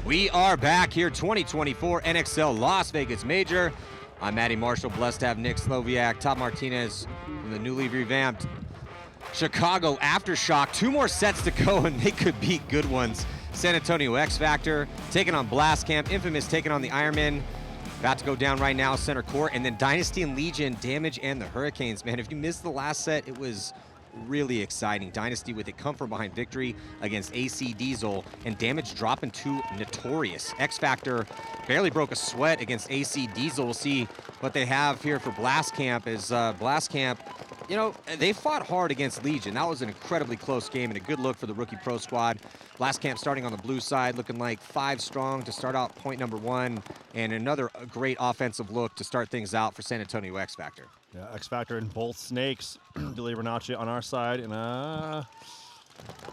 We are back here, 2024 NXL Las Vegas Major. I'm Matty Marshall, blessed to have Nick Sloviak, Todd Martinez from the newly revamped Chicago Aftershock. 2 more sets to go, and they could be good ones. San Antonio X Factor taking on Blast Camp, Infamous taking on the Ironmen. About to go down right now, center court, and then Dynasty and Legion, Damage, and the Hurricanes. Man, if you missed the last set, it was really exciting. Dynasty with a come from behind victory against AC Diesel, and Damage dropping to Notorious. X Factor barely broke a sweat against AC Diesel. We'll see what they have here for Blast Camp. Is Blast Camp, you know, they fought hard against Legion. That was an incredibly close game and a good look for the rookie pro squad. Blast Camp starting on the blue side, looking like 5 strong to start out point number 1, and another great offensive look to start things out for San Antonio X Factor. Yeah, X Factor in both snakes. Billy Bernacci on our side, and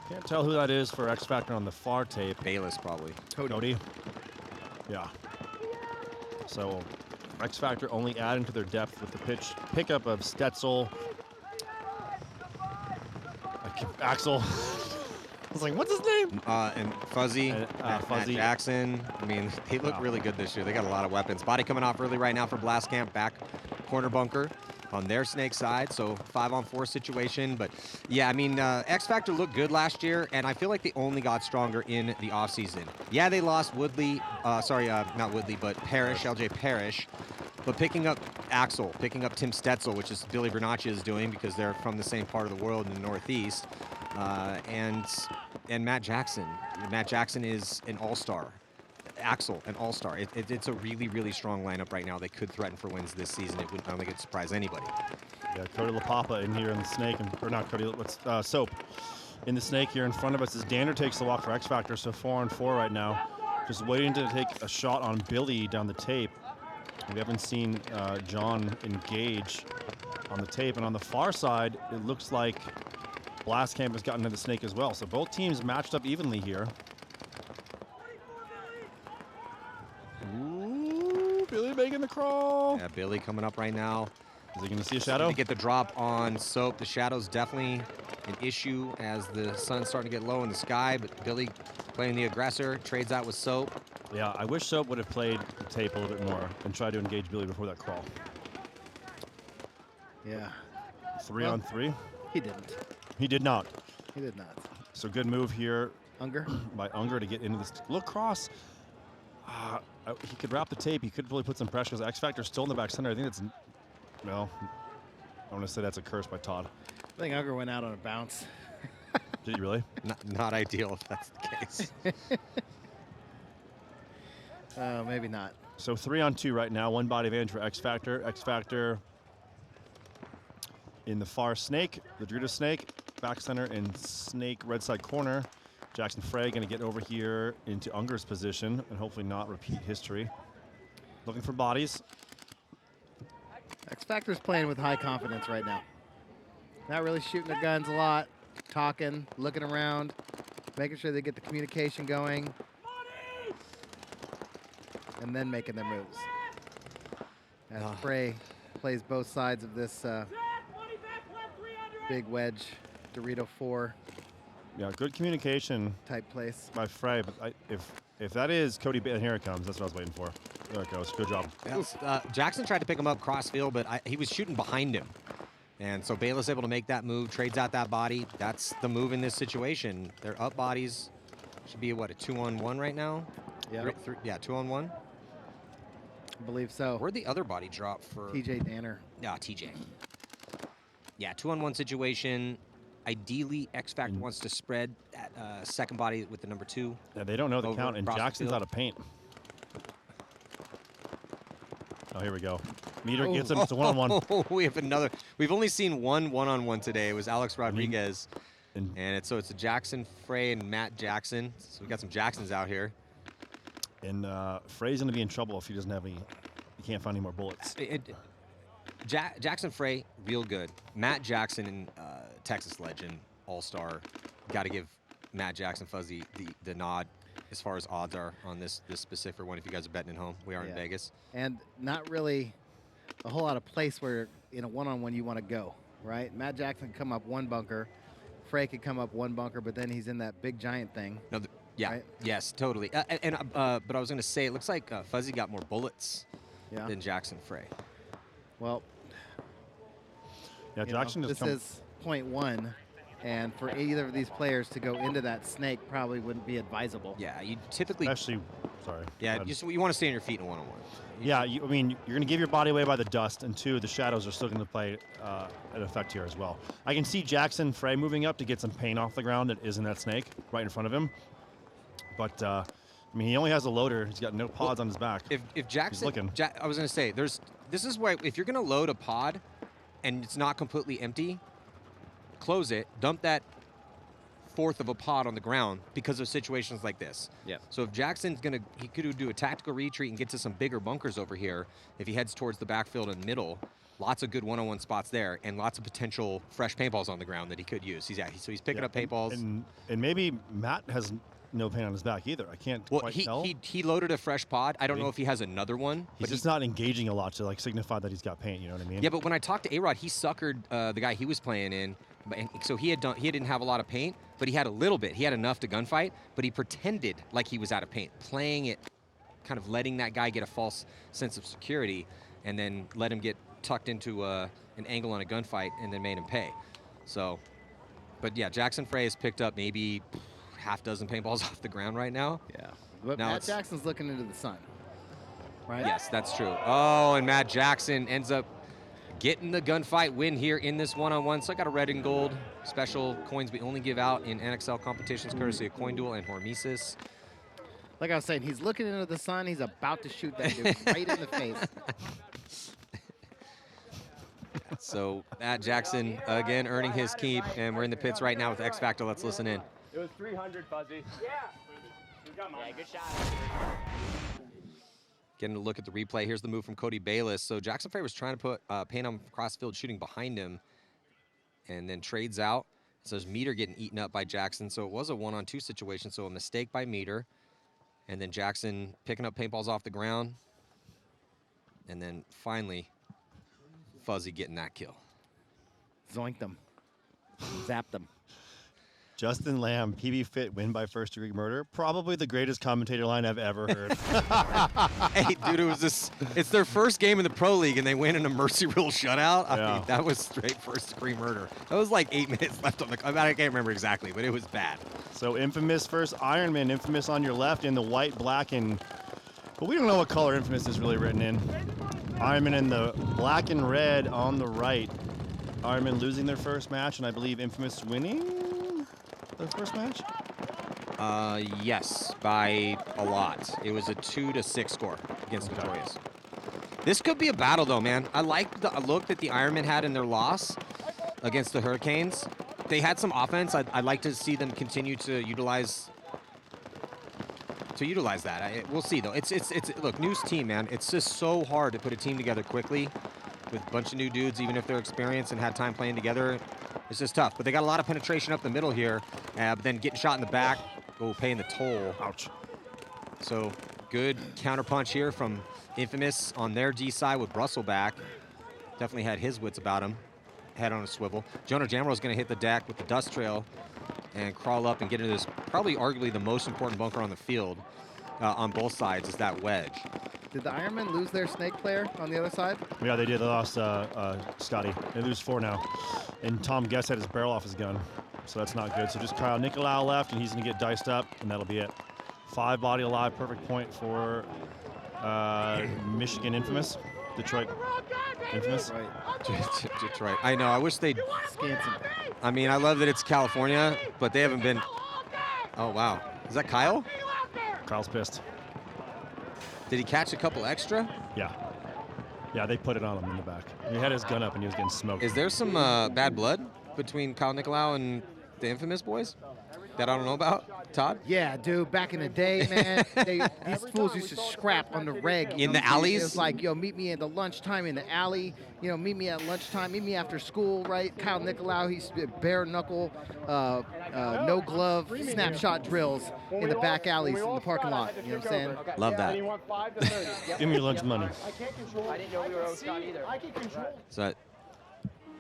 can't tell who that is for X Factor on the far tape. Bayless, probably. Cody. Yeah. So X Factor only adding to their depth with the pickup of Stetzel. Axel. I was like, what's his name? And Fuzzy, Fuzzy. Matt Jackson. I mean, they look really good this year. They got a lot of weapons. Body coming off early right now for Blast Camp. Back corner bunker on their snake side. So 5-on-4 situation. But yeah, I mean, X Factor looked good last year, and I feel like they only got stronger in the offseason. Yeah, they lost Woodley. Not Woodley, but Parrish, LJ Parrish. But picking up Axel, picking up Tim Stetzel, which is Billy Bernacci is doing because they're from the same part of the world in the Northeast. And Matt Jackson. Matt Jackson is an all-star. Axel, an all-star. It's a really, really strong lineup right now. They could threaten for wins this season. I don't think it'd surprise anybody. Yeah, Cody LaPapa in here in the snake, or not Cody, what's Soap in the snake here in front of us as Dander takes the walk for X Factor. So 4-on-4 right now, just waiting to take a shot on Billy down the tape. We haven't seen John engage on the tape, and on the far side, it looks like Blast Camp has gotten to the snake as well. So both teams matched up evenly here. Ooh, Billy making the crawl. Yeah, Billy coming up right now. Is he going to see a shadow? To get the drop on Soap. The shadow's definitely an issue as the sun's starting to get low in the sky, but Billy playing the aggressor, trades out with Soap. Yeah, I wish Soap would have played the tape a little bit more and tried to engage Billy before that crawl. Yeah. 3-on-3? He didn't. He did not. He did not. So good move here Unger? by Unger to get into this. Look cross. He could wrap the tape. He could really put some pressure because X Factor's still in the back center. I think that's, well, I want to say that's a curse by Todd. I think Unger went out on a bounce. Did he really? Not ideal if that's the case. Maybe not. So 3-on-2 right now. 1 body advantage for X Factor. X Factor in the far snake, the Druida snake, back center and snake red side corner. Jackson Frey going to get over here into Unger's position and hopefully not repeat history. Looking for bodies. X Factor's playing with high confidence right now. Not really shooting their guns a lot, talking, looking around, making sure they get the communication going, and then making their moves. As Frey plays both sides of this big wedge, Dorito 4 Yeah, good communication type place. by Frey, but if that is Cody, and here it comes. That's what I was waiting for. There it goes. Good job. Jackson tried to pick him up crossfield, but he was shooting behind him. And so Bayless able to make that move, trades out that body. That's the move in this situation. Their up bodies should be, what, a 2-on-1 right now? Yeah. Yeah, 2-on-1. I believe so. Where'd the other body drop for? TJ Danner. Yeah, TJ. Yeah, 2-on-1 situation. Ideally, X Factor wants to spread that second body with the number 2. Yeah, they don't know the Over count, and across the Jackson's field. out of paint. Oh, here we go. Meter gets him. It's a 1-on-1. We have another. We've only seen one 1-on-1 today. It was Alex Rodriguez. And So it's a Jackson Frey and Matt Jackson. So we got some Jacksons out here. And Frey's going to be in trouble if he doesn't have any. He can't find any more bullets. Jackson Frey, real good. Matt Jackson, Texas legend, all-star. Got to give Matt Jackson Fuzzy the nod as far as odds are on this specific one. If you guys are betting at home, we are in Vegas. And not really a whole lot of place where in a one-on-one you want to go, right? Matt Jackson can come up 1 bunker. Frey could come up 1 bunker, but then he's in that big giant thing. No, Yeah. Right? Yes, totally. But I was going to say, it looks like Fuzzy got more bullets Yeah. than Jackson Frey. Well, Yeah, Jackson this is point 1, and for either of these players to go into that snake probably wouldn't be advisable. Yeah, you typically. Actually, sorry. Yeah, you want to stay on your feet in a one-on-one. Yeah, I mean, you're going to give your body away by the dust, and 2, the shadows are still going to play an effect here as well. I can see Jackson Frey moving up to get some paint off the ground that is in that snake right in front of him. But, I mean, he only has a loader. He's got no pods on his back. If Jackson, He's looking. I was going to say, this is why if you're going to load a pod and it's not completely empty, close it, dump that fourth of a pod on the ground because of situations like this. Yeah. So if Jackson's he could do a tactical retreat and get to some bigger bunkers over here. If he heads towards the backfield and middle, lots of good one-on-one spots there and lots of potential fresh paintballs on the ground that he could use. So he's picking up paintballs. And maybe Matt has no paint on his back either. I can't quite tell. He loaded a fresh pod. I don't know if he has another one. He's just not engaging a lot to like signify that he's got paint. You know what I mean? Yeah, but when I talked to A-Rod, he suckered the guy he was playing in. And so he didn't have a lot of paint, but he had a little bit. He had enough to gunfight, but he pretended like he was out of paint, playing it, kind of letting that guy get a false sense of security, and then let him get tucked into an angle on a gunfight, and then made him pay. So, but yeah, Jackson Frey has picked up maybe half dozen paintballs off the ground right now. Yeah. But Now Matt Jackson's looking into the sun, right? Yes, that's true. Oh, and Matt Jackson ends up getting the gunfight win here in this one-on-one. So I got a red and gold special coins we only give out in NXL competitions, courtesy of Coin Duel and Hormesis. Like I was saying, he's looking into the sun. He's about to shoot that dude right in the face. So Matt Jackson again earning his keep, and we're in the pits right now with X Factor. Let's listen in. It was 300, Fuzzy. Yeah. Yeah, good shot. Getting a look at the replay. Here's the move from Cody Bayless. So Jackson Frey was trying to put paint on crossfield shooting behind him, and then trades out. So there's Meter getting eaten up by Jackson. So it was a 1-on-2 situation. So a mistake by Meter, and then Jackson picking up paintballs off the ground, and then finally Fuzzy getting that kill. Zoinked them. Zapped them. Justin Lamb, PB Fit, win by first-degree murder. Probably the greatest commentator line I've ever heard. Hey, dude, it's their first game in the Pro League, and they win in a Mercy Rule shutout. I mean, that was straight first-degree murder. That was like 8 minutes left on the – I can't remember exactly, but it was bad. So Infamous first, Ironman, Infamous on your left in the white, black, and – but we don't know what color Infamous is really written in. Ironman in the black and red on the right. Ironman losing their first match, and I believe Infamous winning their first match? Yes, by a lot. It was a 2-6 score against Victorious. This could be a battle, though, man. I like the look that the Ironmen had in their loss against the Hurricanes. They had some offense. I'd like to see them continue to utilize that. We'll see, though. It's look, New's team, man. It's just so hard to put a team together quickly with a bunch of new dudes, even if they're experienced and had time playing together. It's just tough. But they got a lot of penetration up the middle here, but then getting shot in the back, paying the toll. Ouch. So good counterpunch here from Infamous on their D side with Brussel back. Definitely had his wits about him. Head on a swivel. Jonah Jamro's going to hit the deck with the dust trail and crawl up and get into this, probably arguably the most important bunker on the field on both sides is that wedge. Did the Ironmen lose their snake player on the other side? Yeah, they did. They lost Scotty. They lose 4 now. And Tom Guess had his barrel off his gun, so that's not good. So just Kyle Nicolau left, and he's going to get diced up, and that'll be it. 5 body alive, perfect point for Michigan Infamous. Detroit Infamous. Detroit. I know. I wish they'd. Scanson. I mean, I love that it's California, but they haven't been. Oh, wow. Is that Kyle? Kyle's pissed. Did he catch a couple extra? Yeah. Yeah, they put it on him in the back. He had his gun up, and he was getting smoked. Is there some bad blood between Kyle Nicolau and the Infamous boys that I don't know about? Todd? Yeah, dude, back in the day, man, these fools used to scrap on the reg. In the alleys? It was like, yo, meet me at the lunchtime in the alley. You know, meet me at lunchtime. Meet me after school, right? Kyle Nicolau, he's bare knuckle, no glove, snapshot drills in the back alleys in the parking lot. You know what I'm saying? Love that. Give me your lunch money. I didn't know we were owed Scott either. So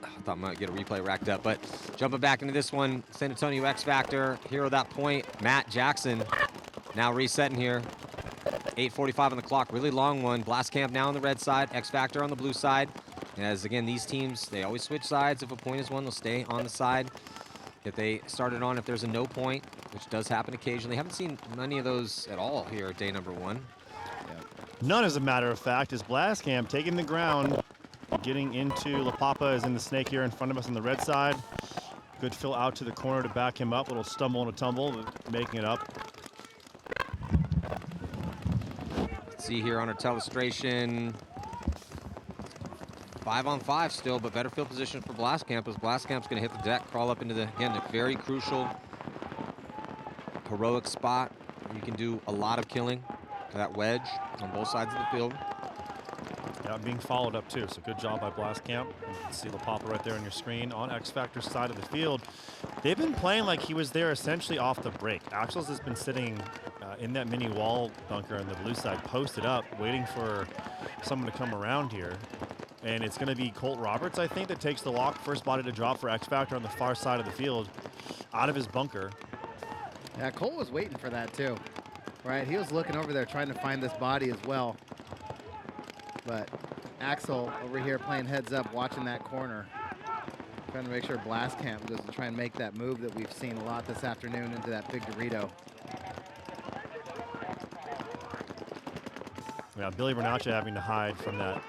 I thought I might get a replay racked up, but jumping back into this one, San Antonio X Factor, hero of that point, Matt Jackson. Now resetting here. 8:45 on the clock, really long one. Blast Camp now on the red side, X Factor on the blue side. As again, these teams, they always switch sides. If a point is won, they'll stay on the side that they started on if there's a no point, which does happen occasionally. Haven't seen many of those at all here at day number 1. None, as a matter of fact, is Blast Camp taking the ground, getting into La Papa is in the snake here in front of us on the red side. Good fill out to the corner to back him up. Little stumble and a tumble, but making it up. See here on our telestration, 5 on 5 still, but better field position for Blast Camp as Blast Camp's going to hit the deck, crawl up into the, again, the very crucial, heroic spot where you can do a lot of killing. That wedge on both sides of the field. Yeah, being followed up too, so good job by Blast Camp. You can see La Papa right there on your screen on X Factor's side of the field. They've been playing like he was there essentially off the break. Axel's has been sitting in that mini wall bunker on the blue side, posted up, waiting for someone to come around here. And it's going to be Colt Roberts, I think, that takes the walk, first body to drop for X Factor on the far side of the field, out of his bunker. Yeah, Colt was waiting for that too, right? He was looking over there trying to find this body as well. But Axel over here playing heads up, watching that corner, trying to make sure Blast Camp doesn't try and make that move that we've seen a lot this afternoon into that big Dorito. Yeah, Billy Bernaccia having to hide from that.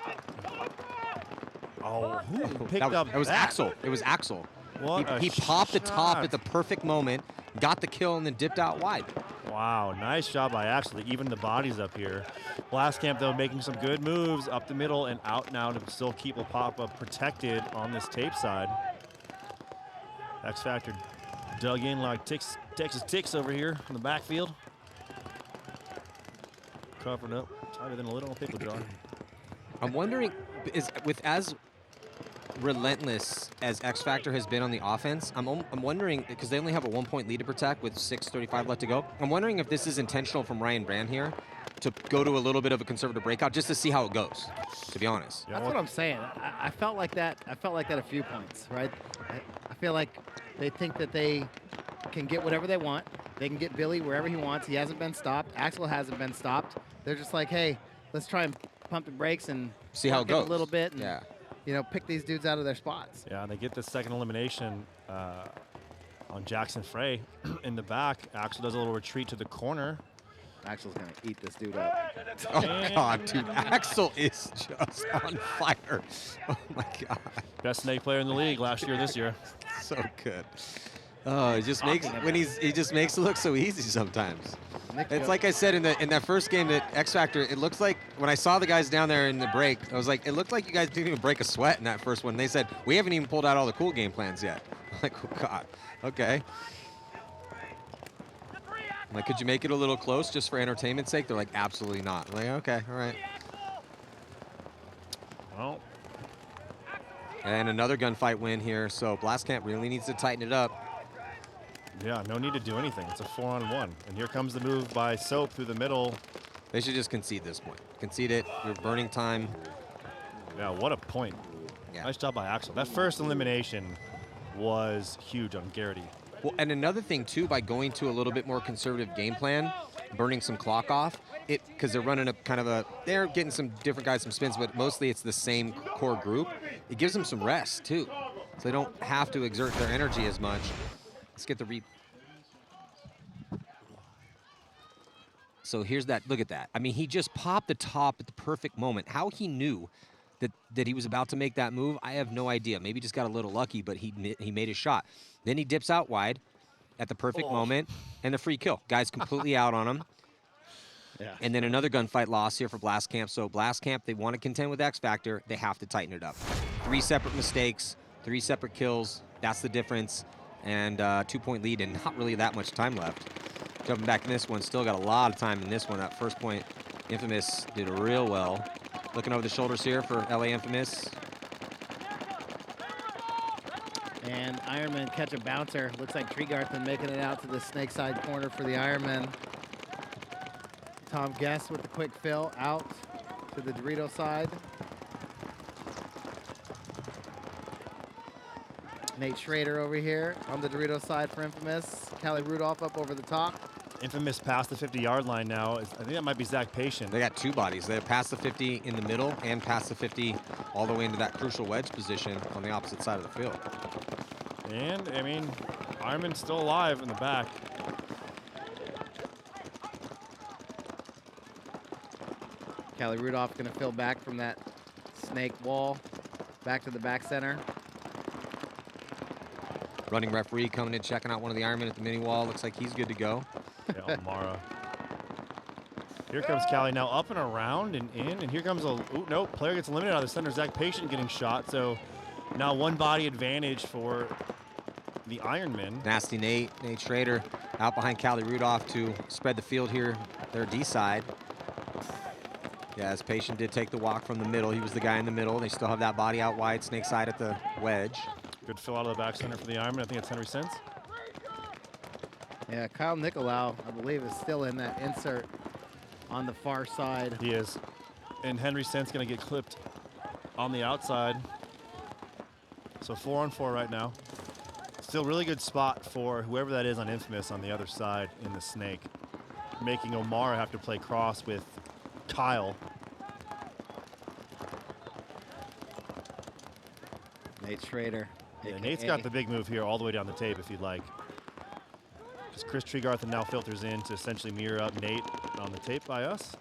Oh, who picked up It was that? Axel. It was Axel. What He a popped the top shot. at the perfect moment, got the kill, and then dipped out wide. Wow, nice job by Axel to even the bodies up here. Blast Camp, though, making some good moves up the middle and out now to still keep La Papa protected on this tape side. X Factor dug in like Texas Ticks over here in the backfield. Covered up, tighter than a little pickle jar. I'm wondering, is with as relentless as X Factor has been on the offense, I'm wondering, because they only have a 1-point lead to protect with 6:35 left to go. I'm wondering if this is intentional from Ryan Brand here to go to a little bit of a conservative breakout just to see how it goes, to be honest. That's what I'm saying. I felt like that. I felt like that a few points, right? I feel like they think that they can get whatever they want. They can get Billy wherever he wants. He hasn't been stopped. Axel hasn't been stopped. They're just like, hey, let's try and pump the brakes and See how it work goes a little bit. And, Yeah. you know, pick these dudes out of their spots. Yeah, and they get the second elimination on Jackson Frey in the back. Axel does a little retreat to the corner. Axel's going to eat this dude up. Oh, God, dude. Axel is just on fire. Oh, my God. Best snake player in the league last year, this year. So good. Oh, it just makes he just makes it look so easy sometimes. It's like I said in that first game that X Factor, it looks like when I saw the guys down there in the break, I was like, it looked like you guys didn't even break a sweat in that first one. They said, we haven't even pulled out all the cool game plans yet. I'm like, oh God, okay. I'm like, could you make it a little close just for entertainment's sake? They're like, absolutely not. I'm like, okay, all right. Well, And another gunfight win here, so Blast Camp really needs to tighten it up. yeah, no need to do anything. It's a 4-on-1. And here comes the move by Soap through the middle. They should just concede this point. Concede it. You're burning time. Yeah, what a point. Yeah. Nice job by Axel. That first elimination was huge on Garrity. Well, and another thing too, by going to a little bit more conservative game plan, burning some clock off, because they're running a kind of a, they're getting some different guys some spins, but mostly it's the same core group. It gives them some rest too, so they don't have to exert their energy as much. Let's get the So here's that. Look at that. I mean, he just popped the top at the perfect moment. How he knew that he was about to make that move, I have no idea. Maybe just got a little lucky, but he made his shot. Then he dips out wide at the perfect moment, and the free kill. Guy's completely out on him. Yeah. And then another gunfight loss here for Blast Camp. So Blast Camp, they want to contend with X Factor. They have to tighten it up. 3 separate mistakes, 3 separate kills. That's the difference. And 2-point lead and not really that much time left. Jumping back in this one, still got a lot of time in this one. That first point, Infamous did real well. Looking over the shoulders here for LA Infamous. And Ironman catch a bouncer. Looks like Treegarthen making it out to the snake side corner for the Ironman. Tom Guest with the quick fill out to the Dorito side. Nate Schrader over here on the Dorito side for Infamous. Callie Rudolph up over the top. Infamous past the 50-yard line now. I think that might be Zach Patient. They got two bodies. They're past the 50 in the middle and past the 50 all the way into that crucial wedge position on the opposite side of the field. And, I mean, Ironman's still alive in the back. Callie Rudolph going to fill back from that snake wall back to the back center. Running referee coming in, checking out one of the Ironmen at the mini wall. Looks like he's good to go. Yeah, O'Mara. Here comes Callie now up and around and in. And here comes a, ooh, nope, player gets eliminated out of the center. Zach Patient getting shot. So now one body advantage for the Ironmen. Nasty Nate Schrader out behind Callie Rudolph to spread the field here, their D side. Yeah, as Patient did take the walk from the middle. He was the guy in the middle. They still have that body out wide, snake side at the wedge. Good fill out of the back center for the Ironman. I think it's Henry Sense. Yeah, Kyle Nicolau, I believe, is still in that insert on the far side. He is. And Henry Sense going to get clipped on the outside. So 4-on-4 right now. Still really good spot for whoever that is on Infamous on the other side in the snake. Making O'Mara have to play cross with Kyle. Nate Schrader. Yeah, Nate's got the big move here all the way down the tape if you'd like. Just Chris Tregarthen now filters in to essentially mirror up Nate on the tape by us.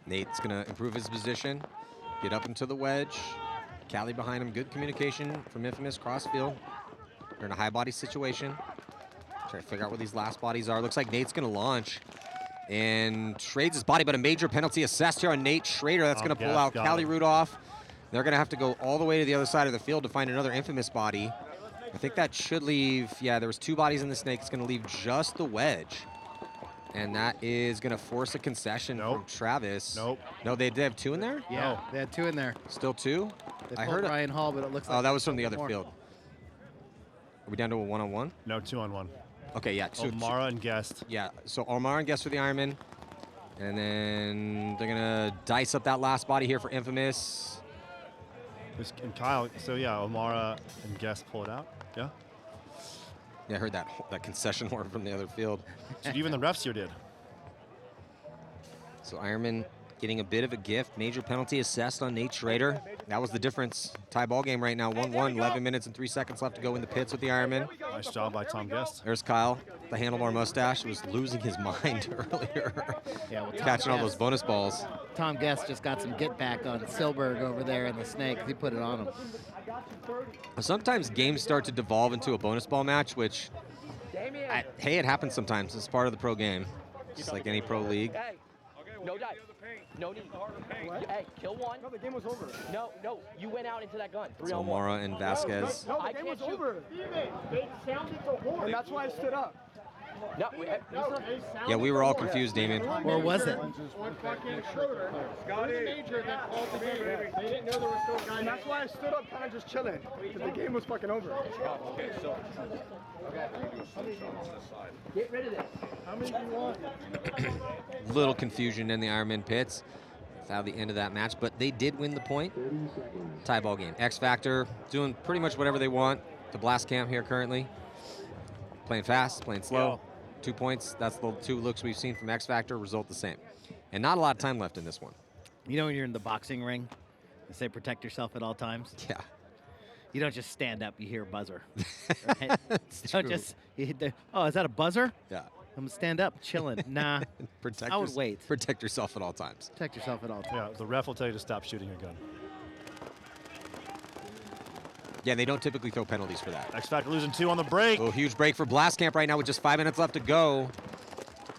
Nate's gonna improve his position, get up into the wedge. Callie behind him, good communication from Infamous, cross field. They're in a high body situation. Try to figure out where these last bodies are. Looks like Nate's gonna launch and trades his body, but a major penalty assessed here on Nate Schrader. That's gonna pull out Callie Rudolph. They're gonna have to go all the way to the other side of the field to find another Infamous body. I think that should leave, yeah, there was two bodies in the snake. It's gonna leave just the wedge. And that is gonna force a concession from Travis. Nope. No, they did have two in there? Yeah, they had two in there. Still two? They I pulled heard Ryan Hall, but it looks like oh, that was from the other more. field. Are we down to a one-on-one? No, 2-on-1. Okay, yeah. O'Mara and Guest. Yeah, so O'Mara and Guest for the Ironman. And then they're gonna dice up that last body here for Infamous. And Kyle, so yeah, O'Mara and Guest pull it out. Yeah. Yeah, I heard that concession horn from the other field. So even the refs here did. So Ironman getting a bit of a gift. Major penalty assessed on Nate Schrader. That was the difference. Tie ball game right now, 1-1, 11 minutes and 3 seconds left to go in the pits with the Ironman. Nice job by Tom Guest. There's Kyle, the handlebar mustache, was losing his mind earlier. Yeah, well, catching all those bonus balls. Tom Guest just got some get back on Silberg over there in the snake. He put it on him. Sometimes games start to devolve into a bonus ball match, which, hey, it happens sometimes. It's part of the pro game, just like any pro league. Hey, no dive. No need. Hey, kill one. No, the game was over. No, you went out into that gun. So O'Mara and Vasquez. No, the game was over. They sounded the horn. And that's why I stood up. No, Yeah, we were all confused, Damien. Or was it? They didn't know there was still guys. And that's why I stood up kind of just chilling. Because the game was fucking over. Okay, so. get rid of this. How many do you want? Little confusion in the Ironman pits. Without the end of that match, but they did win the point. Tie ball game. X Factor doing pretty much whatever they want. The blast camp here currently. Playing fast, playing slow. 2 points. That's the two looks we've seen from X Factor. Result the same. And not a lot of time left in this one. You know when you're in the boxing ring, they say protect yourself at all times? Yeah. You don't just stand up, you hear a buzzer. Right? Don't just, oh, is that a buzzer? Yeah. I'm gonna stand up, chilling. Nah, I would wait. Protect yourself at all times. Protect yourself at all times. Yeah, the ref will tell you to stop shooting your gun. Yeah, they don't typically throw penalties for that. X Factor losing 2 on the break. Oh, huge break for Blast Camp right now with just 5 minutes left to go.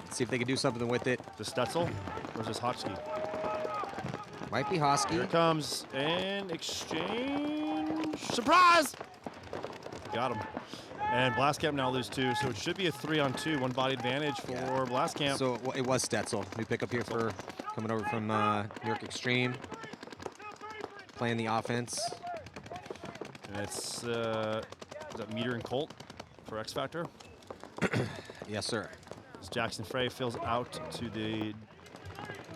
Let's see if they can do something with it. To Stetzel, or is this Hotchkiss? Might be Hosky. Here it comes an exchange. Surprise! Got him. And Blast Camp now lose 2, so it should be a 3-on-2, one body advantage for Blast Camp. So it was Stetzel. New pickup here for coming over from New York Extreme. Playing the offense. And it's is that Meter and Colt for X Factor. Yes, sir. As Jackson Frey fills out to the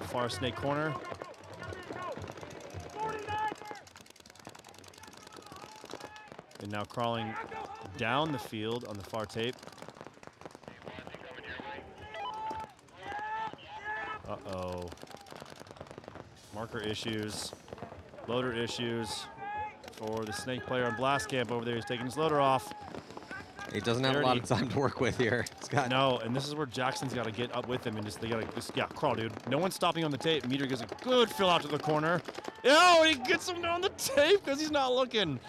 far snake corner. And now crawling down the field on the far tape. Uh-oh. Marker issues. Loader issues for the Snake player on Blast Camp over there. He's taking his loader off. He doesn't have a lot of time to work with here. He's got No, and this is where Jackson's got to get up with him and they got to yeah, crawl, dude. No one's stopping on the tape. Meter gets a good fill out to the corner. Oh, he gets him on the tape because he's not looking.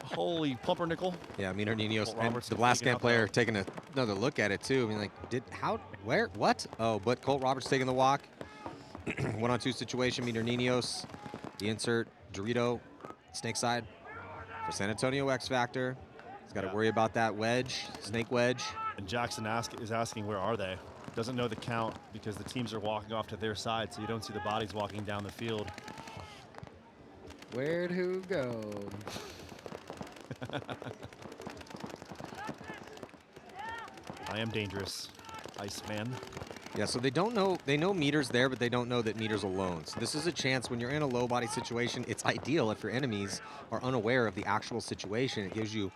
Holy pumpernickel. Yeah, Meter Ninos and Roberts the Blast taking Camp up player now. taking another look at it too. I mean, like, where, what? Oh, but Colt Roberts taking the walk. 1-on-2 situation, Meter Ninos. The insert, Dorito, Snake side for San Antonio X Factor. He's got to worry about that wedge, Snake wedge. And Jackson is asking, where are they? Doesn't know the count because the teams are walking off to their side, so you don't see the bodies walking down the field. Where'd who go? I am dangerous, Iceman. Yeah, so they don't know, they know Meter's there, but they don't know that Meter's alone. So this is a chance when you're in a low body situation. It's ideal if your enemies are unaware of the actual situation. It gives you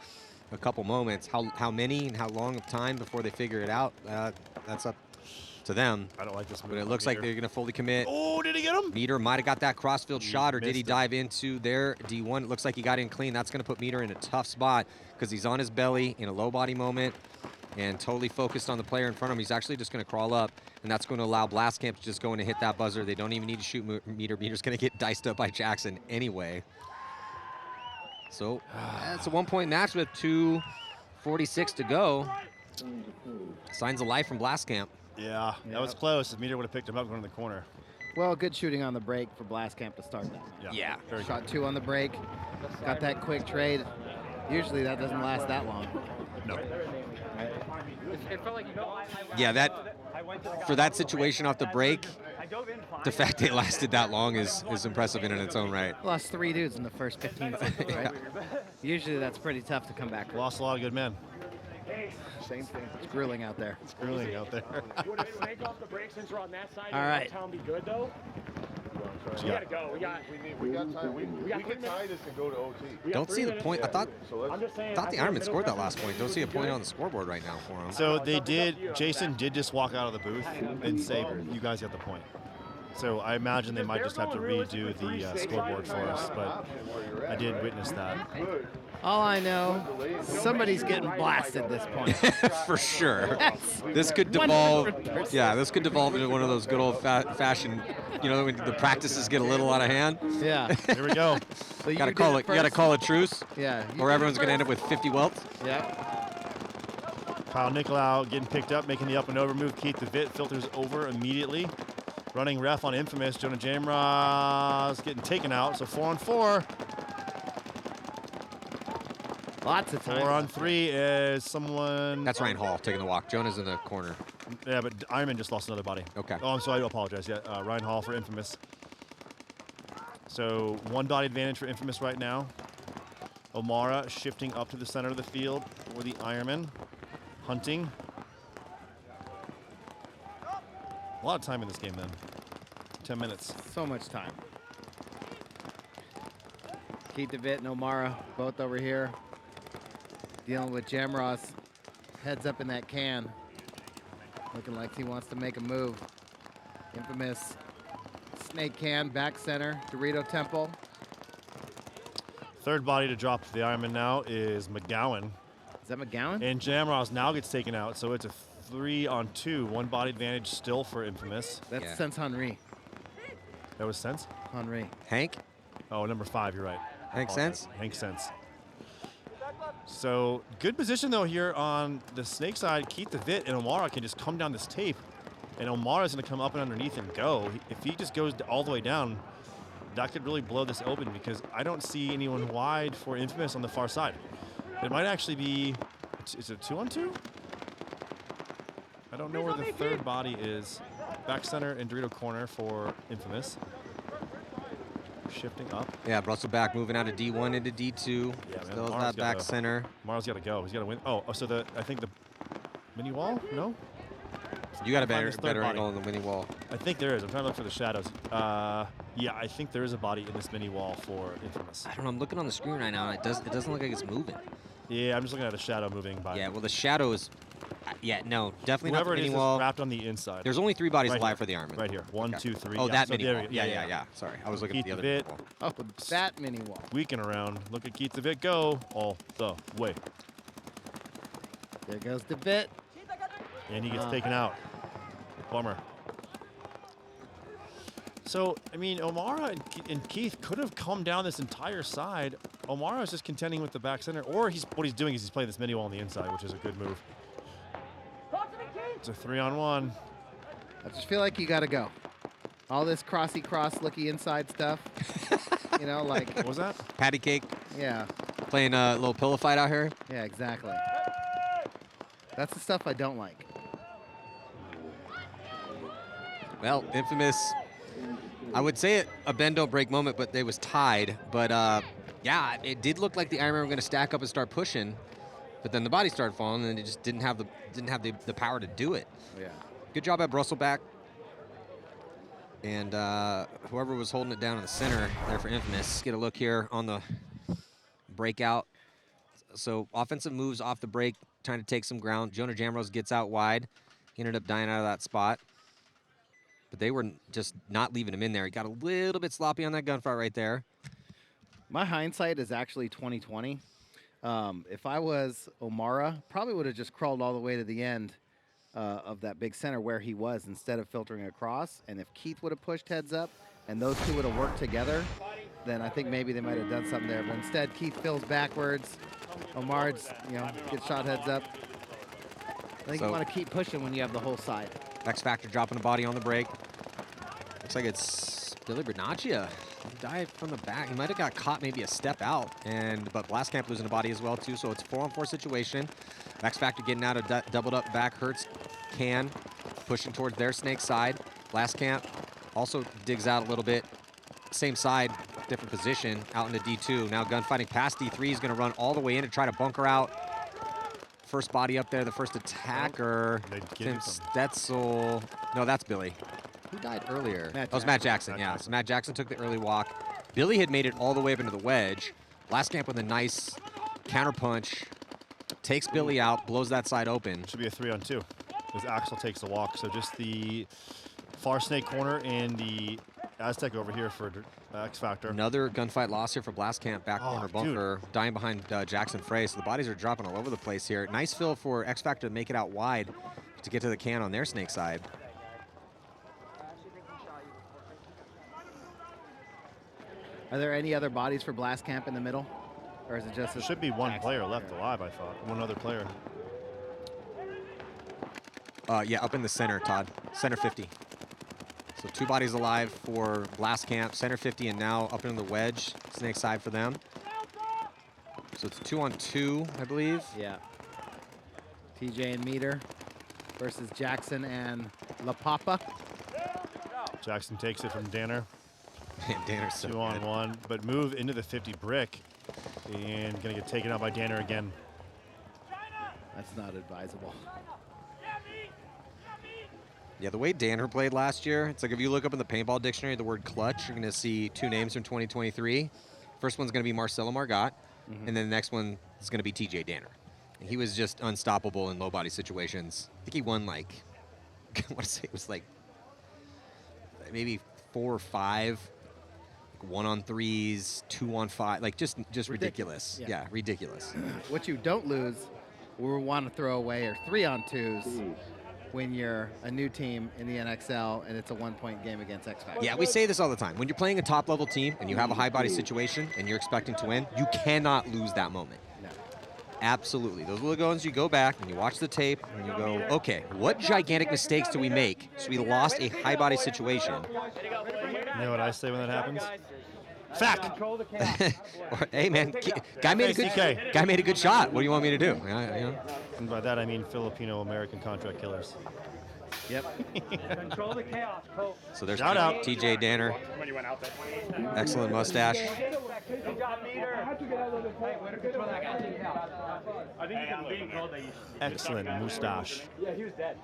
a couple moments. How many and how long of time before they figure it out, that's up to them. I don't like this move. But it looks like they're going to fully commit. Oh, did he get him? Meter might have got that crossfield shot, or did he missed it. dive into their D1? It looks like he got in clean. That's going to put Meter in a tough spot because he's on his belly in a low body moment and totally focused on the player in front of him. He's actually just going to crawl up, and that's going to allow Blast Camp to just go in and hit that buzzer. They don't even need to shoot Meter. Meter's going to get diced up by Jackson anyway. So it's a 1-point match with 2:46 to go. Signs of life from Blast Camp. Yeah, that was close. If Meter would have picked him up going in the corner. Well, good shooting on the break for Blast Camp to start that. Yeah. Very Shot 2 on the break. Got that quick trade. Usually that doesn't last that long. No. Yeah, that for that situation off the break, the fact it lasted that long is impressive in its own right. Lost 3 dudes in the first 15 seconds, right? Usually that's pretty tough to come back from. Lost a lot of good men. Same thing. It's grueling out there. It's grueling out there. Would a Snake off the break since we're on that side? All right. Town be good though. We gotta go. We got time. We can tie this and go to OT. Don't see the point. I thought I'm just saying. the Ironman scored that last point. Don't see a point on the scoreboard right now for him. So they did, Jason did just walk out of the booth and say, you guys got the point. So I imagine they might just have to redo the scoreboard for us, but I did witness that. All I know, somebody's getting blasted this point. For sure. That's This could devolve. 100%. Yeah, this could devolve into one of those good old-fashioned, you know, when the practices get a little out of hand. Yeah. Here we go. So you Gotta did call it it. You gotta first. call a truce, Yeah. you or did it everyone's gonna end up first. with 50 welts. Yeah. Kyle Nicolau getting picked up, making the up and over move. Keith DeVitt filters over immediately. Running ref on Infamous. Jonah Jamras getting taken out, so 4-on-4. Lots of time. 4-on-3 is someone. That's Ryan Hall taking the walk. Jonah's in the corner. Yeah, but Ironman just lost another body. Okay. Oh, I'm sorry. I do apologize. Yeah, Ryan Hall for Infamous. So 1 body advantage for Infamous right now. O'Mara shifting up to the center of the field for the Ironman. Hunting. A lot of time in this game then. 10 minutes. So much time. Keith DeVitt and O'Mara both over here. Dealing with Jamross. Heads up in that can. Looking like he wants to make a move. Infamous snake can, back center, Dorito Temple. Third body to drop to the Ironman now is McGowan. Is that McGowan? And Jamross now gets taken out, so it's a 3-on-2. 1 body advantage still for Infamous. That's Yeah. Sense Henry. That was Sense? Henry. Hank. Oh, number 5, you're right. Hank Sense. Hank Sense. So good position though here on the snake side. Keith DeVitt and O'Mara can just come down this tape, and O'Mara's going to come up and underneath and go. If he just goes all the way down, that could really blow this open because I don't see anyone wide for Infamous on the far side. It might actually be, is it 2-on-2? I don't know where the third body is. Back center and Dorito corner for Infamous. Shifting up. Yeah, Russell back moving out of D1 into D2. Yeah, man, Still has Mara's that back gotta- center. Mara's got to go. He's got to win. Oh, so I think the mini wall? No? You got a Find his third better body. angle on the mini wall. I think there is. I'm trying to look for the shadows. Yeah, I think there is a body in this mini wall for Infamous. I don't know. I'm looking on the screen right now, and it doesn't look like it's moving. Yeah, I'm just looking at a shadow moving by. Yeah, well, the shadow is. Yeah, no, definitely Whoever not it the is mini is wall. wrapped on the inside. There's only 3 bodies Right alive here. for the Ironman. Right here. 1, 2, 3. Oh, yeah. that So mini there wall. we go. Yeah. Sorry, I was looking Keith at the other Vitt. mini wall. Oh, that mini wall. Squeaking around. Look at Keith DeVitt go all the way. There goes DeVitt. And he gets taken out. Bummer. So, I mean, O'Mara and Keith could have come down this entire side. O'Mara is just contending with the back center, or what he's doing is he's playing this mini wall on the inside, which is a good move. It's a 3-on-1. I just feel like you got to go. All this crossy cross looky inside stuff. You know, like, What was that? Patty cake, yeah, playing a little pillow fight out here. yeah, exactly. That's the stuff I don't like. Well, Infamous, I would say a bend don't break moment, but they was tied. But yeah, it did look like the Ironmen were going to stack up and start pushing, but then the body started falling, and it just didn't have the power to do it. Yeah. Good job at Brustleback. And whoever was holding it down in the center there for Infamous. Get a look here on the breakout. So offensive moves off the break, trying to take some ground. Jonah Jamrose gets out wide. He ended up dying out of that spot. But they were just not leaving him in there. He got a little bit sloppy on that gunfight right there. My hindsight is actually 2020. If I was O'Mara, probably would have just crawled all the way to the end of that big center where he was instead of filtering across. And if Keith would have pushed heads up and those two would have worked together, then I think maybe they might have done something there. But instead, Keith fills backwards. Omar's, gets shot heads up. I think you want to keep pushing when you have the whole side. X Factor dropping a body on the break. Looks like it's Billy Bernaccia. He died from the back. He might have got caught maybe a step out, but Blastcamp losing a body as well too. So it's a 4-on-4 situation. X Factor getting out of doubled up back. Hurts can pushing towards their snake side. Blastcamp also digs out a little bit. Same side, different position out into D2. Now gunfighting past D3. He's going to run all the way in to try to bunker out. First body up there, the first attacker, Tim Stetzel. No, that's Billy. Who died earlier? That was Matt Jackson, yeah. So Matt Jackson took the early walk. Billy had made it all the way up into the wedge. Blastcamp with a nice counterpunch. Takes Billy out, blows that side open. Should be a 3-on-2 as Axel takes the walk. So just the far snake corner and the Aztec over here for X Factor. Another gunfight loss here for Blastcamp, back corner bunker, dying behind Jackson Frey. So the bodies are dropping all over the place here. Nice fill for X Factor to make it out wide to get to the can on their snake side. Are there any other bodies for Blastcamp in the middle? Or is it just... There should be one player left alive, I thought. One other player. Yeah, up in the center, Todd. Center 50. So 2 bodies alive for Blastcamp, center 50, and now up into the wedge, snake side for them. So it's 2-on-2, I believe. Yeah. TJ and Meter versus Jackson and La Papa. Jackson takes it from Danner. Man, Danner's so 2-on-1, but move into the 50 brick and gonna get taken out by Danner again. That's not advisable. Yeah, the way Danner played last year, it's like if you look up in the paintball dictionary the word clutch, you're going to see 2 names from 2023. First one's going to be Marcelo Margot, and then the next one is going to be TJ Danner. And he was just unstoppable in low body situations. I think he won like, I want to say it was like maybe 4 or 5, like 1-on-3s, 2-on-5, like just ridiculous. Yeah, ridiculous. What you don't lose or want to throw away are 3-on-2s. When you're a new team in the NXL and it's a 1-point game against X Factor. Yeah, we say this all the time. When you're playing a top-level team and you have a high-body situation and you're expecting to win, you cannot lose that moment. No. Absolutely. Those are the ones you go back and you watch the tape and you go, okay, what gigantic mistakes do we make so we lost a high-body situation? You know what I say when that happens? Fact. Or, hey, man, guy made a good shot. What do you want me to do? And by that I mean Filipino-American contract killers. Yep. Control the chaos, Coach. So there's Shout out. TJ Danner. When you went out there. Excellent mustache. Good job, Meter. I had to get out of the play. Way to control that guy. I think I'm being told that you Excellent mustache. Yeah, he was dead.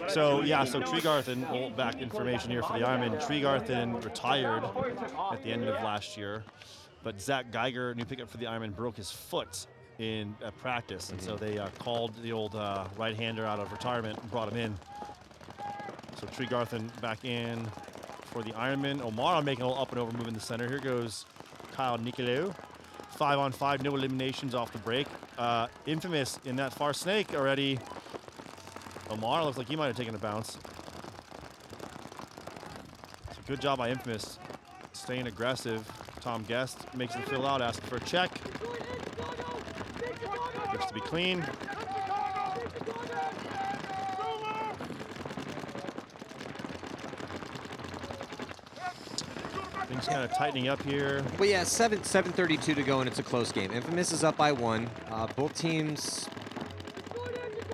So yeah, so Tregarthen, old back information here for the Ironmen. Tregarthen retired at the end of last year, but Zach Geiger, new pickup for the Ironmen, broke his foot in practice, and so they called the old right-hander out of retirement and brought him in. So Tregarthen back in for the Ironman. O'Mara making a little up and over move in the center. Here goes Kyle Nicolou. 5-on-5, no eliminations off the break. Infamous in that far snake already. O'Mara looks like he might have taken a bounce. So good job by Infamous, staying aggressive. Tom Guest makes the fill out, asking for a check. Looks to be clean. Things kind of tightening up here. Well, yeah, 7:32 to go, and it's a close game. Infamous is up by 1. Both teams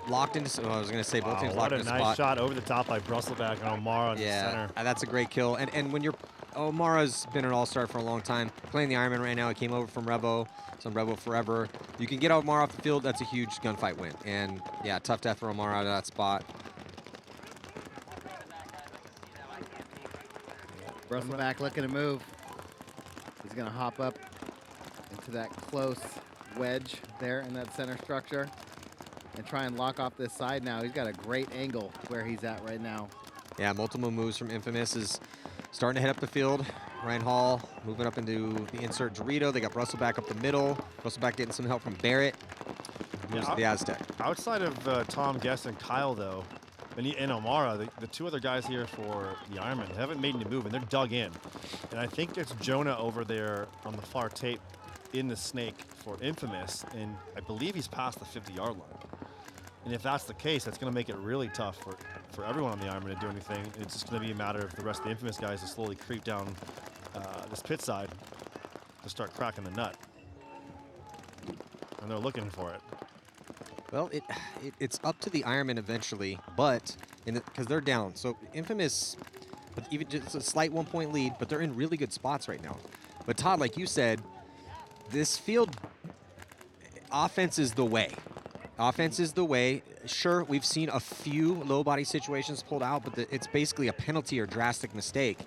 locked into. Oh, I was going to say both teams locked What a into nice spot. shot over the top by Brusselback and O'Mara in the center. That's a great kill. And when you're O'Mara's been an all-star for a long time, playing the Ironman right now. He came over from Revo, so Revo forever. You can get O'Mara off the field. That's a huge gunfight win. And yeah, tough death for O'Mara out of that spot. Brusselback looking to move. He's going to hop up into that close wedge there in that center structure and try and lock off this side now. He's got a great angle where he's at right now. Yeah, multiple moves from Infamous is starting to head up the field. Ryan Hall moving up into the insert Dorito. They got Brusselback up the middle. Brusselback getting some help from Barrett. Moves to the Aztec. Outside of Tom Guest and Kyle, though, and O'Mara, the two other guys here for the Ironman haven't made any move, and they're dug in. And I think it's Jonah over there on the far tape in the snake for Infamous, and I believe he's past the 50-yard line. And if that's the case, that's going to make it really tough for everyone on the Ironman to do anything. It's just going to be a matter of the rest of the Infamous guys to slowly creep down this pit side to start cracking the nut. And they're looking for it. Well, it's up to the Ironman eventually, but because they're down. So Infamous, even just a slight 1-point lead, but they're in really good spots right now. But Todd, like you said, this field, offense is the way. Offense is the way. Sure, we've seen a few low body situations pulled out, but it's basically a penalty or drastic mistake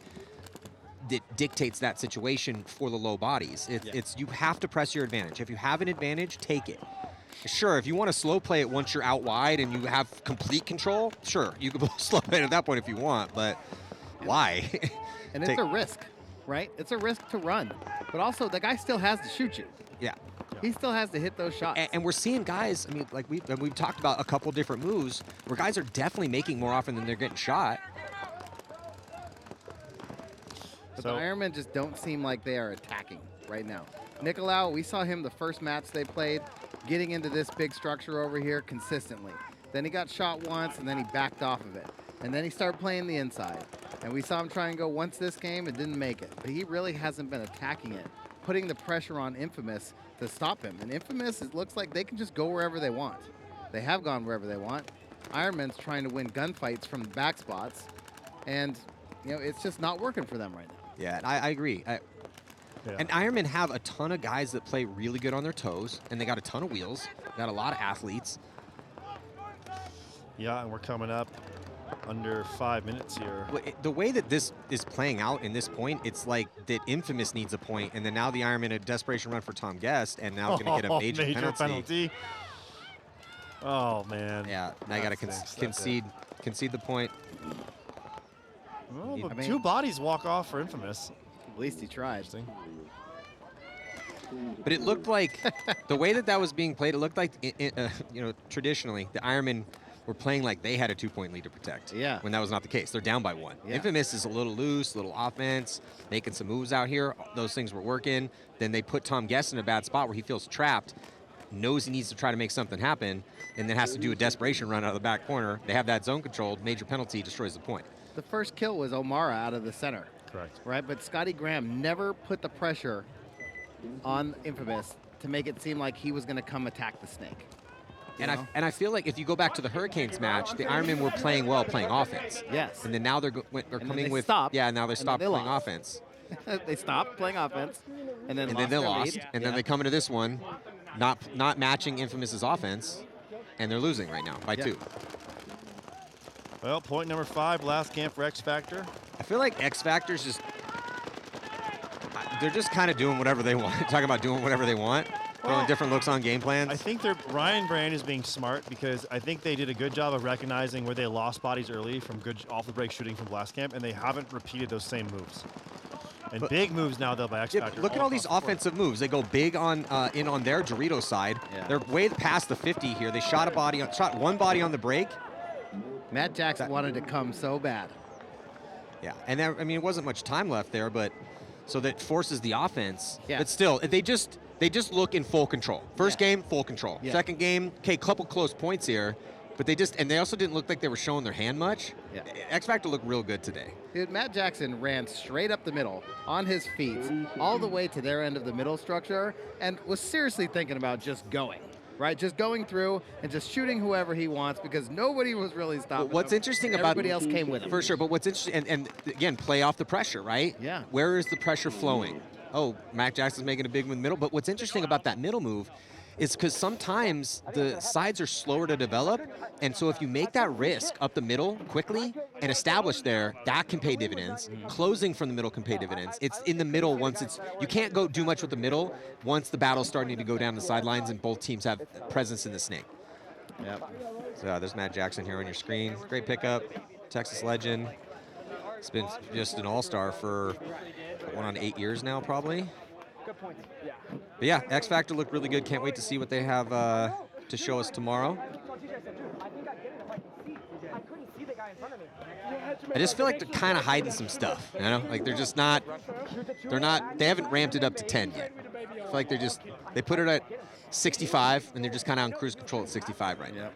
that dictates that situation for the low bodies. It's you have to press your advantage. If you have an advantage, take it. Sure, if you want to slow play it once you're out wide and you have complete control, sure, you can slow play it at that point if you want, but why? And it's a risk, right? It's a risk to run. But also, the guy still has to shoot you. Yeah. He still has to hit those shots. And we're seeing guys, I mean, like we've talked about a couple different moves where guys are definitely making more often than they're getting shot. But the Ironmen just don't seem like they are attacking right now. Nicolau, we saw him the first match they played, getting into this big structure over here consistently. Then he got shot once, and then he backed off of it. And then he started playing the inside. And we saw him try and go once this game and didn't make it. But he really hasn't been attacking it, putting the pressure on Infamous to stop him. And Infamous, it looks like they can just go wherever they want. They have gone wherever they want. Ironman's trying to win gunfights from the back spots. And, you know, it's just not working for them right now. Yeah, I agree. And Ironmen have a ton of guys that play really good on their toes, and they got a ton of wheels. Got a lot of athletes. Yeah, and we're coming up under 5 minutes here. The way that this is playing out in this point, it's like that Infamous needs a point, and then now the Ironman a desperation run for Tom Guest, and now going to get a major penalty. Oh man. Yeah, now you got to concede the point. Well, but two bodies walk off for Infamous. At least he tried. But it looked like the way that was being played, it looked like you know, traditionally the Ironmen were playing like they had a 2-point lead to protect. Yeah. When that was not the case. They're down by 1. Yeah. Infamous is a little loose, little offense, making some moves out here. Those things were working. Then they put Tom Guest in a bad spot where he feels trapped, knows he needs to try to make something happen, and then has to do a desperation run out of the back corner. They have that zone controlled. Major penalty, destroys the point. The first kill was O'Mara out of the center. Correct. Right, but Scotty Graham never put the pressure on Infamous to make it seem like he was going to come attack the snake. And I feel like if you go back to the Hurricanes match, the Ironmen were playing well, playing offense. Yes. And then now they're coming with stopped, yeah. Now they stopped playing lost. offense. They stopped playing offense, and then they lost. And then they come into this one, not matching Infamous's offense, and they're losing right now by 2. Well, point number 5, last camp for X Factor. I feel like X Factor's they're just kind of doing whatever they want. Talking about doing whatever they want. throwing different looks on game plans. I think Ryan Brand is being smart because I think they did a good job of recognizing where they lost bodies early from good off-the-break shooting from Blast Camp, and they haven't repeated those same moves. And big moves now, though, by X Factor. Look at all these offensive moves. They go big on in on their Dorito side. Yeah. They're way past the 50 here. They shot one body on the break. Matt Jackson wanted to come so bad. Yeah, and there, I mean, it wasn't much time left there, but so that forces the offense. Yeah. But still, they just look in full control. First game, full control. Yeah. Second game, okay, couple close points here, but they also didn't look like they were showing their hand much. Yeah. X Factor looked real good today. Dude, Matt Jackson ran straight up the middle on his feet all the way to their end of the middle structure and was seriously thinking about just going, right? Just going through and just shooting whoever he wants because nobody was really stopping What's him. interesting about Everybody else came with him. For sure, but what's interesting, and again, play off the pressure, right? Yeah. Where is the pressure flowing? Oh, Matt Jackson's making a big move in the middle, but what's interesting about that middle move is because sometimes the sides are slower to develop, and so if you make that risk up the middle quickly and establish there, that can pay dividends. Closing from the middle can pay dividends. It's in the middle you can't go do much with the middle once the battle's starting to go down the sidelines and both teams have presence in the snake. Yep. So there's Matt Jackson here on your screen. Great pickup, Texas legend. It's been just an all-star for going on 8 years now, probably. Good points. Yeah. But yeah, X Factor looked really good. Can't wait to see what they have to show us tomorrow. I just feel like they're kind of hiding some stuff, you know? Like they haven't ramped it up to 10 yet. I feel like they put it at 65, and they're just kind of on cruise control at 65 right now. Yep.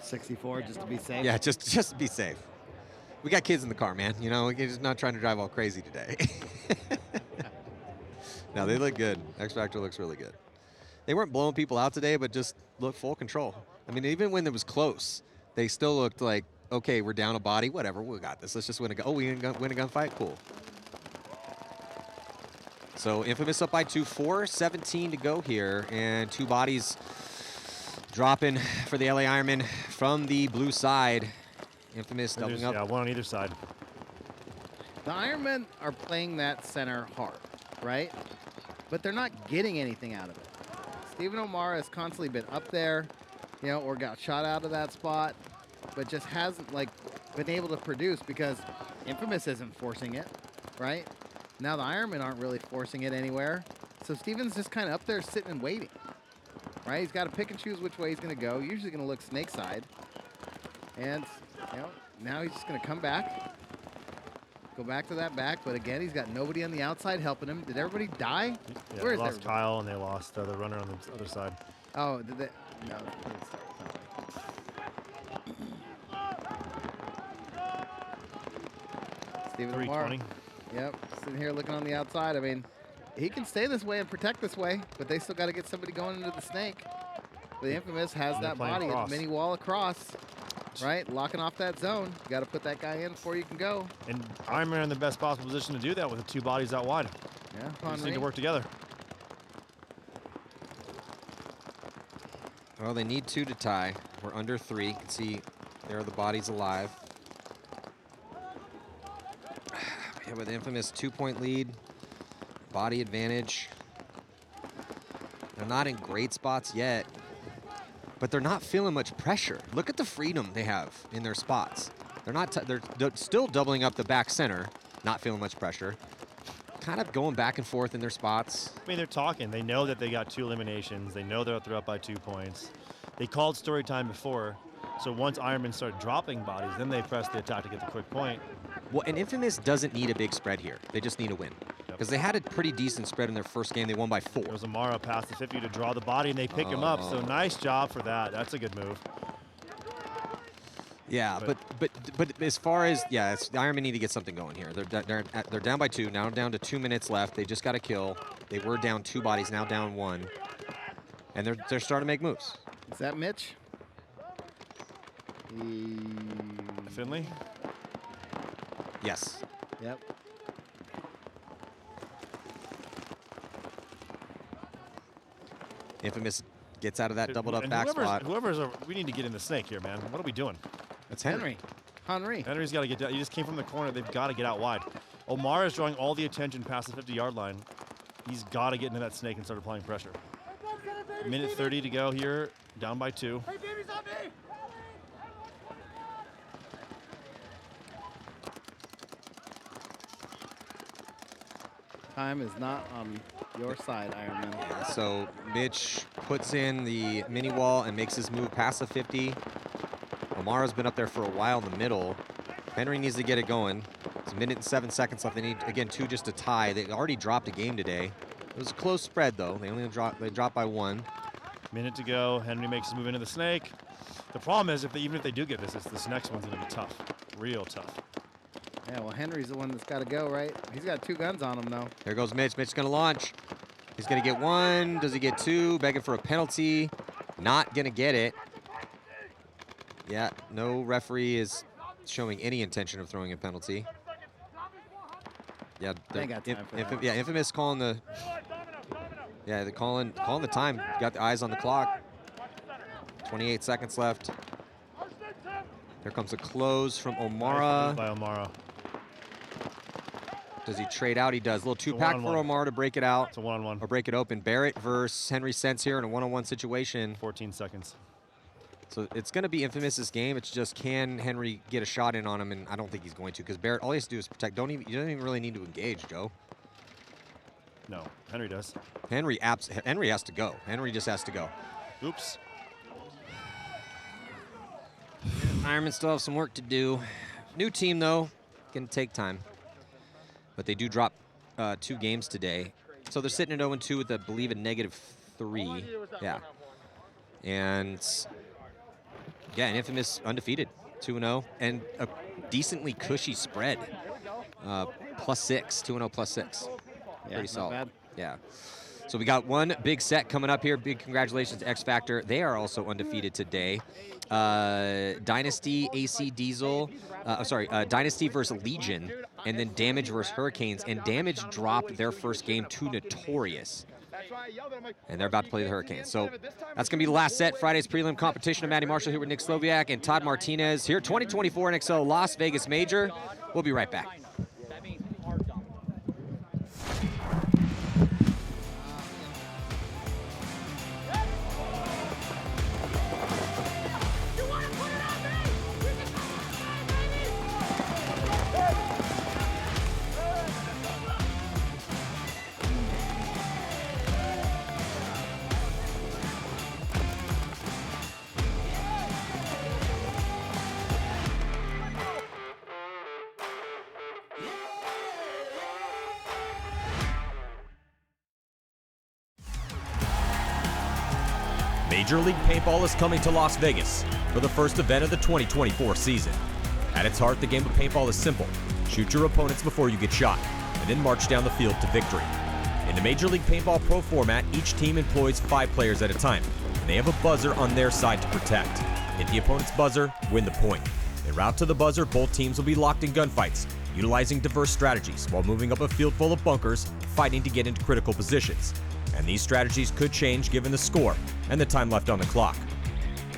64 just to be safe. Yeah, just to be safe. We got kids in the car, man. You know, we're just not trying to drive all crazy today. No, they look good. X Factor looks really good. They weren't blowing people out today, but just looked full control. I mean, even when it was close, they still looked like, okay, we're down a body, whatever, we got this. Let's just win a gun. Oh, we win a gunfight? Cool. So Infamous up by 2, 4:17 to go here, and 2 bodies dropping for the LA Ironmen from the blue side. Infamous doubling up. Yeah, one on either side. The Ironmen are playing that center hard, right? But they're not getting anything out of it. Stephen O'Mara has constantly been up there, you know, or got shot out of that spot, but just hasn't, like, been able to produce because Infamous isn't forcing it, right? Now the Ironmen aren't really forcing it anywhere. So Stephen's just kind of up there sitting and waiting, right? He's got to pick and choose which way he's going to go. Usually going to look snake side. And, you know, now he's just going to come back. Go back to that back, but again, he's got nobody on the outside helping him. Did everybody die? Yeah, Where they is lost everybody? Kyle and they lost the runner on the other side. Oh, did they? No. Stephen O'Mara. 320. Yep, sitting here looking on the outside. I mean, he can stay this way and protect this way, but they still got to get somebody going into the snake. The Infamous has And they're that playing body, a cross. mini wall across, right? Locking off that zone. You got to put that guy in before you can go. And Ironman in the best possible position to do that with the 2 bodies out wide. Yeah, They just need Henry. to work together. Well, they need 2 to tie. We're under 3. You can see there are the bodies alive. Yeah, with Infamous 2-point lead, body advantage. They're not in great spots yet, but they're not feeling much pressure. Look at the freedom they have in their spots. They're not. They're still doubling up the back center, not feeling much pressure. Kind of going back and forth in their spots. I mean, they're talking. They know that they got 2 eliminations. They know they're up by 2 points. They called story time before, so once Ironman started dropping bodies, then they pressed the attack to get the quick point. Well, and Infamous doesn't need a big spread here. They just need a win. Because they had a pretty decent spread in their first game. They won by 4. There was Amara past the 50 to draw the body, and they pick him up. So nice job for that. That's a good move. Yeah, but as far as the Ironmen need to get something going here. They're down by 2 now, down to 2 minutes left. They just got a kill. They were down 2 bodies, now down 1, and they're starting to make moves. Is that Mitch? Finley? Yes. Yep. Infamous gets out of that doubled up And back spot. we need to get in the snake here, man. What are we doing? That's Henry. Henry's got to get down. He just came from the corner. They've got to get out wide. Omar is drawing all the attention past the 50-yard line. He's got to get into that snake and start applying pressure. Minute 30 to go here, down by 2. Time is not on your side, Ironman. So Mitch puts in the mini wall and makes his move past the 50. Omara's been up there for a while in the middle. Henry needs to get it going. It's a minute and 7 seconds left. They need, again, 2 just to tie. They already dropped a game today. It was a close spread, though. They only dropped by 1. Minute to go. Henry makes his move into the snake. The problem is, even if they do get this next one's going to be tough. Real tough. Yeah, well, Henry's the one that's got to go, right? He's got 2 guns on him, though. There goes Mitch. Mitch's going to launch. He's going to get 1. Does he get 2? Begging for a penalty. Not going to get it. Yeah, no referee is showing any intention of throwing a penalty. Yeah, They got time for that. yeah, Infamous calling the. Yeah, they're calling the time. Got the eyes on the clock. 28 seconds left. Here comes a close from Omara. By Omara. Does he trade out? He does. A little 2-pack for 1-on-1. Omara to break it out. It's a 1-on-1. Or break it open. Barrett versus Henry Sense here in a 1-on-1 situation. 14 seconds. So it's going to be Infamous's game. It's just, can Henry get a shot in on him? And I don't think he's going to, because Barrett, all he has to do is protect. You don't even really need to engage, Joe. No, Henry does. Henry has to go. Henry just has to go. Oops. Ironmen still have some work to do. New team, though. Going to take time. But they do drop 2 games today. So they're sitting at 0-2 with, I believe, a -3. Yeah. And yeah, and Infamous undefeated, 2-0, and a decently cushy spread. +6, 2-0 +6. Yeah, Pretty not solid. bad. Yeah. So we got one big set coming up here. Big congratulations to X Factor. They are also undefeated today. Dynasty, AC Diesel, Dynasty versus Legion, and then Damage versus Hurricanes. And Damage dropped their first game to Notorious. And they're about to play the Hurricanes. So that's going to be the last set. Friday's prelim competition. I'm Matty Marshall here with Nick Sloviak and Todd Martinez here. 2024 NXL Las Vegas Major. We'll be right back. Major League Paintball is coming to Las Vegas for the first event of the 2024 season. At its heart, the game of paintball is simple. Shoot your opponents before you get shot, and then march down the field to victory. In the Major League Paintball Pro format, each team employs 5 players at a time, and they have a buzzer on their side to protect. Hit the opponent's buzzer, win the point. En route to the buzzer, both teams will be locked in gunfights, utilizing diverse strategies while moving up a field full of bunkers, fighting to get into critical positions. And these strategies could change given the score and the time left on the clock.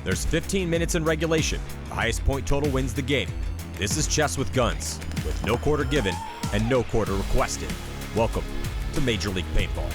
There's 15 minutes in regulation. The highest point total wins the game. This is chess with guns, with no quarter given and no quarter requested. Welcome to Major League Paintball.